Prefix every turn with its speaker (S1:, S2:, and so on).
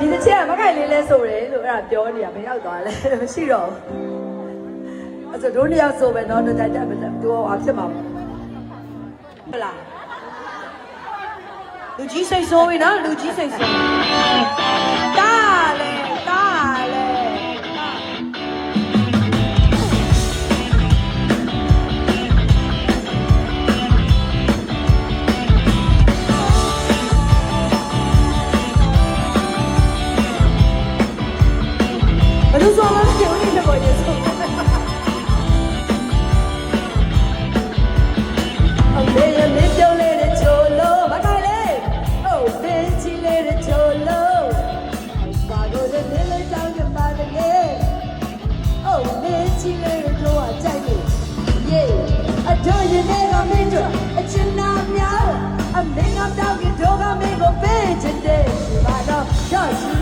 S1: ဒီတစ်ချက်ကမခိုင်လေးလဲဆိုတယ်လို့အဲ့ဒါပြောနေတာမရောက်သွားလဲမရှိတော့အဲ့ဆိုတို့နှစ်ယောက်ဆိုပဲနော်တို့တိုက်တက်မလဲသူကဖြစ်မှာဟုတ်လားလူကြီးစိတ်ဆိုးပြီနော်လူကြီးစိတ်ဆိုးတားလေဘယ်လိုဆိုလဲပြောနေတယ်ဘောရေဆိုအမေရမေပြောလေတဲ့ချိုလို့မခိုင်လေအိုးမင်းချီလေတဲ့ချိုလို့ဘာလို့လဲနေလေတောင်းကြပါတလေအိုးမင်းချီလေတဲ့ချိုကကြိုက်လို့ယေအတော်ရင်ထဲကမင်းတို့အချင်နာများအမေကတောင်းကြတော့ကမင်းကိုပေးချင်တယ်ဒီမှာတော့ရရှိ